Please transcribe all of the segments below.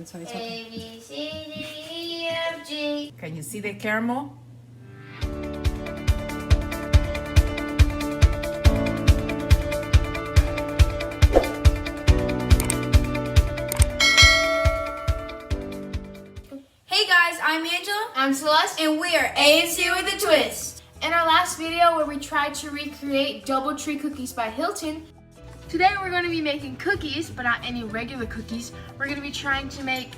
sorry. A, B, C, D, E, F, G. Can you see the caramel? Hey guys, I'm Angela. I'm Celeste. And we are A and C with a twist. In our last video where we tried to recreate DoubleTree cookies by Hilton, today we're going to be making cookies, but not any regular cookies. We're going to be trying to make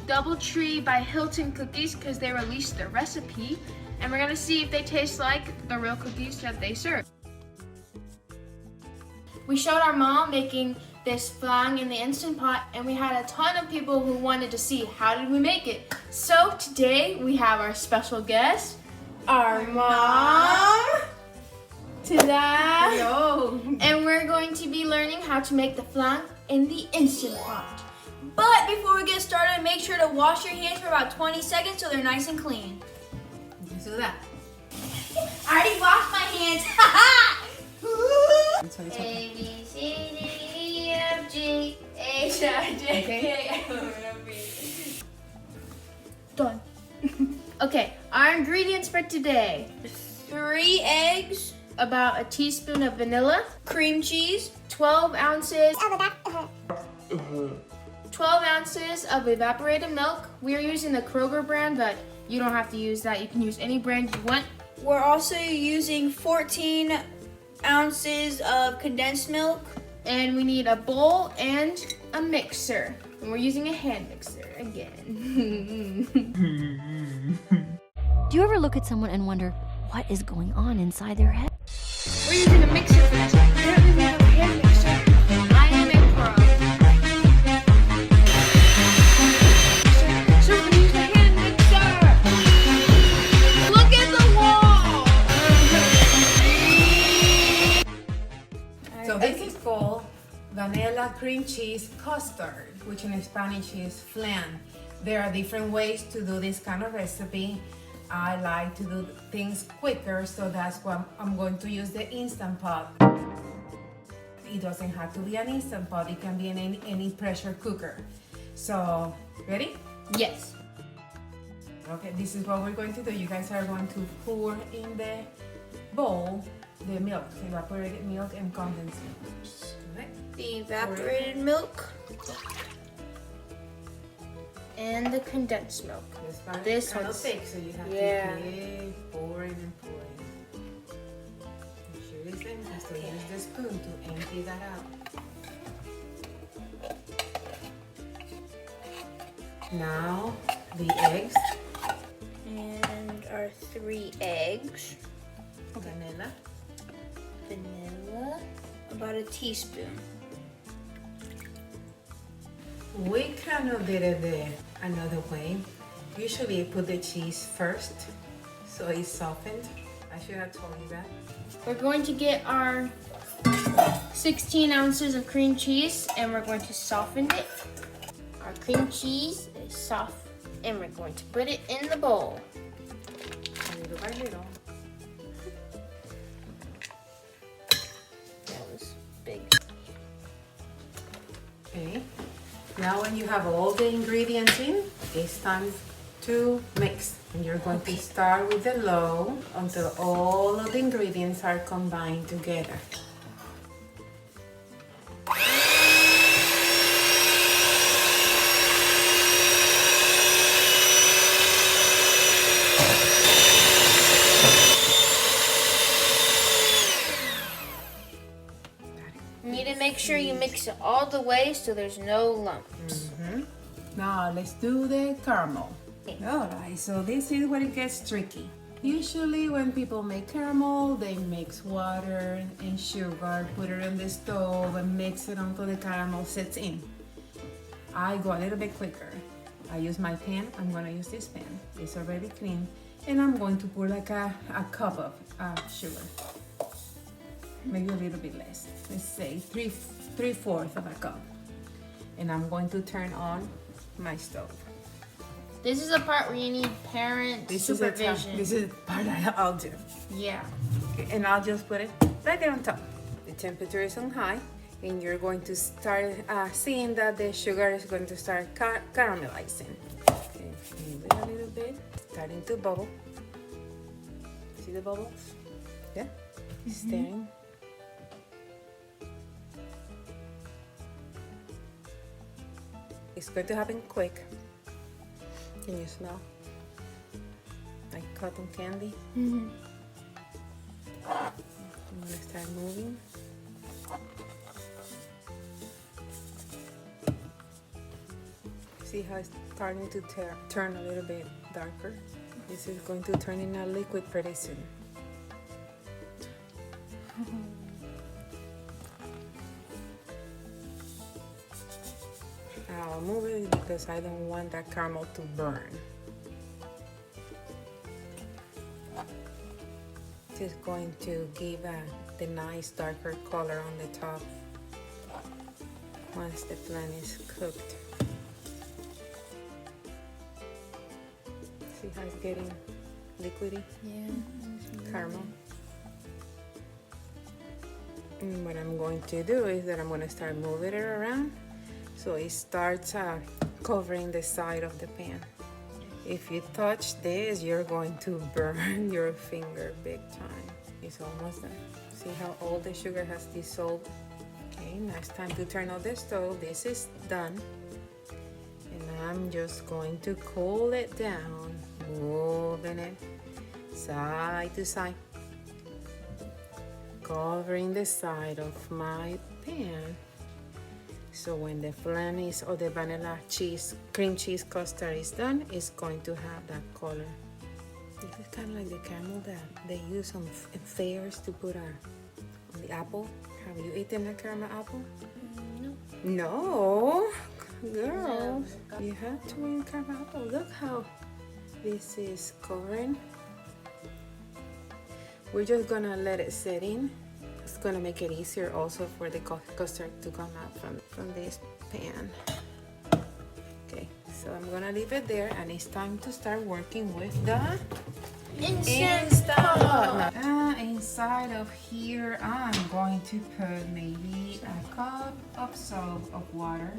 DoubleTree by Hilton cookies because they released their recipe, and we're going to see if they taste like the real cookies that they serve. We showed our mom making this flan in the Instant Pot, and we had a ton of people who wanted to see how did we make it. So today we have our special guest, our mom. Ta-da! Yo. And we're going to be learning how to make the flan in the Instant Pot. But before we get started, make sure to wash your hands for about 20 seconds so they're nice and clean. Let's do that. I already washed my hands. A, B, C, D, E, F, G, H, I, J, K, L, M, N, O, P. Done. Okay, our ingredients for today. 3 eggs, About a teaspoon of vanilla, cream cheese, 12 ounces of evaporated milk. We are using the Kroger brand, but you don't have to use that. You can use any brand you want. we're also using 14 ounces of condensed milk. And we need a bowl and a mixer. And we're using a hand mixer again. Do you ever look at someone and wonder what is going on inside their head? We're using a mixer for this. Apparently we have a hand mixer. I am a pro. So we're gonna use the hand mixer. Look at the wall. So this is called vanilla cream cheese custard, which in Spanish is flan. There are different ways to do this kind of recipe. I like to do things quicker, so that's why I'm going to use the Instant Pot. It doesn't have to be an Instant Pot, it can be in any pressure cooker. So, ready? Yes. Okay, this is what we're going to do. You guys are going to pour in the bowl the milk, evaporated milk and condensed milk. Okay. The evaporated milk. And the condensed milk. This This one's one's- thick, so you have yeah. to keep pouring and pouring. Make sure it's empty, so use the spoon to empty that out. Now, the eggs, And our 3 eggs. vanilla, Vanilla. About a teaspoon. we kind of did it another way. Usually put the cheese first, so it's softened. I should have told you that. We're going to get our 16 ounces of cream cheese and we're going to soften it. Our cream cheese is soft and we're going to put it in the bowl. Little by little. That was big. Okay. Now when you have all the ingredients in, it's time to mix. And you're going to start with the low until all of the ingredients are combined together. You need to make sure you mix it all the way so there's no lumps. Now let's do the caramel. Alright, so this is where it gets tricky. Usually when people make caramel, they mix water and sugar, put it on the stove and mix it until the caramel sets in. I go a little bit quicker. I use my pan. I'm gonna use this pan. It's already clean. And I'm going to pour like a cup of sugar. Maybe a little bit less. Let's say three-fourths of a cup. And I'm going to turn on my stove. This is the part where you need parent supervision. This is the part I'll do. Yeah. Okay, and I'll just put it right there on top. The temperature is on high. and you're going to start seeing that the sugar is going to start caramelizing. Okay, move it a little bit, starting to bubble. See the bubbles? Yeah, stirring. It's going to happen quick. Can you smell? Like cotton candy. I'm gonna start moving. See how it's starting to turn a little bit darker? This is going to turn in a liquid pretty soon. I'll move it because I don't want that caramel to burn. This is going to give the nice darker color on the top once the flan is cooked. See how it's getting liquidy? Yeah. Caramel. And what I'm going to do is that I'm going to start moving it around so it starts covering the side of the pan. If you touch this, you're going to burn your finger big time. It's almost done. See how all the sugar has dissolved? Okay, now it's time to turn off the stove. This is done. And I'm just going to cool it down, moving it side to side, covering the side of my pan. So when the flan is, or the vanilla cheese, cream cheese custard is done, it's going to have that color. This is kind of like the caramel that they use on fairs to put on the apple. Have you eaten a caramel apple? No. No, girl, you have to eat caramel apple. Look how this is covering. We're just gonna let it sit in. It's gonna make it easier also for the custard to come out from this pan. Okay, so I'm gonna leave it there, and it's time to start working with the instant pot. Inside of here, I'm going to put maybe a cup of water,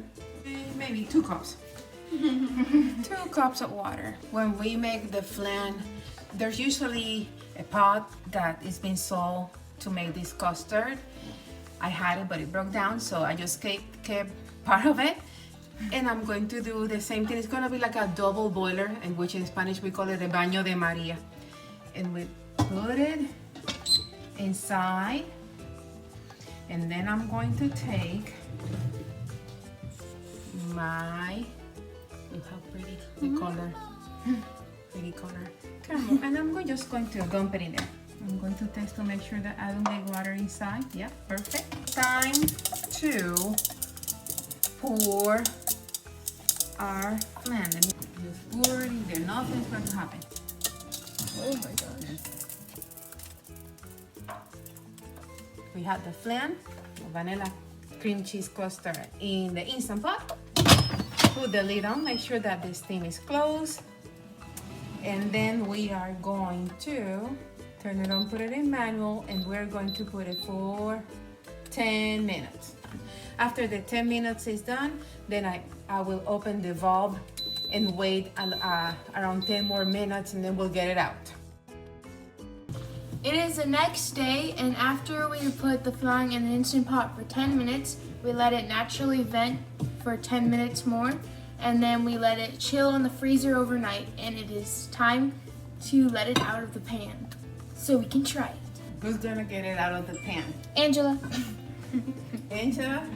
maybe 2 cups. 2 cups of water. When we make the flan, there's usually a pot that is being sold to make this custard. I had it, but it broke down, so I just kept part of it. And I'm going to do the same thing. It's gonna be like a double boiler, in which in Spanish we call it a baño de María. And we put it inside. And then I'm going to take my, look how pretty the color, pretty color caramel. And I'm just going to dump it in there. I'm going to test to make sure that I don't get water inside. Yeah, perfect. Time to pour our flan. Let me just pour it in there. Nothing's going to happen. Oh my gosh. We have the flan, vanilla cream cheese custard in the Instant Pot. Put the lid on, make sure that the steam is closed. And then we are going to turn it on, put it in manual, and we're going to put it for 10 minutes. After the 10 minutes is done, then I will open the valve and wait around 10 more minutes, and then we'll get it out. It is the next day, and after we put the flan in the Instant Pot for 10 minutes, we let it naturally vent for 10 minutes more, and then we let it chill in the freezer overnight, and it is time to let it out of the pan so we can try it. Who's gonna get it out of the pan? Angela. Angela?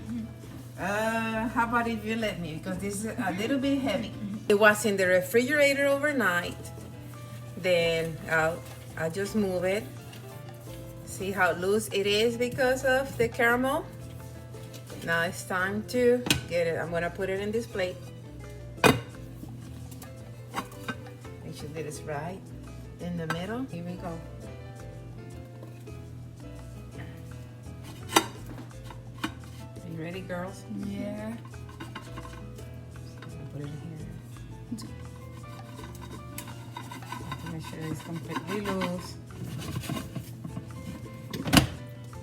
How about if you let me, because this is a little bit heavy. It was in the refrigerator overnight. Then I'll just move it. See how loose it is because of the caramel? Now it's time to get it. I'm gonna put it in this plate. Make sure that it's right in the middle. Here we go. Are you ready, girls? Yeah. Put it in here. Make sure it's completely loose.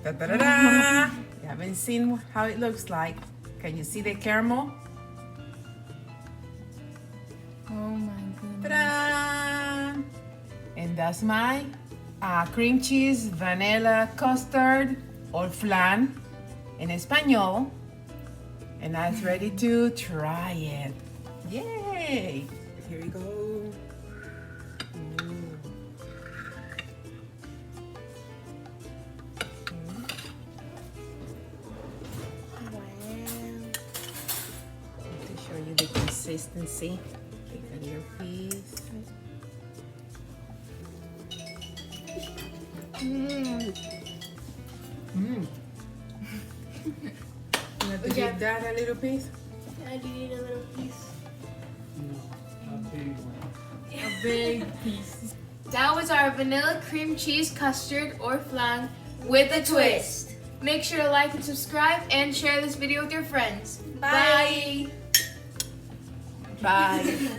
Da da da da! You Haven't seen how it looks like. Can you see the caramel? Oh my goodness. Ta-da! And that's my cream cheese, vanilla, custard, or flan in Espanol. And I'm ready to try it. Yay! Here we go. To show you the consistency. Take a little piece. You want to give that a little piece? I do need a little piece. A big piece. That was our vanilla cream cheese custard or flan with a twist. Make sure to like and subscribe and share this video with your friends. Bye. Bye.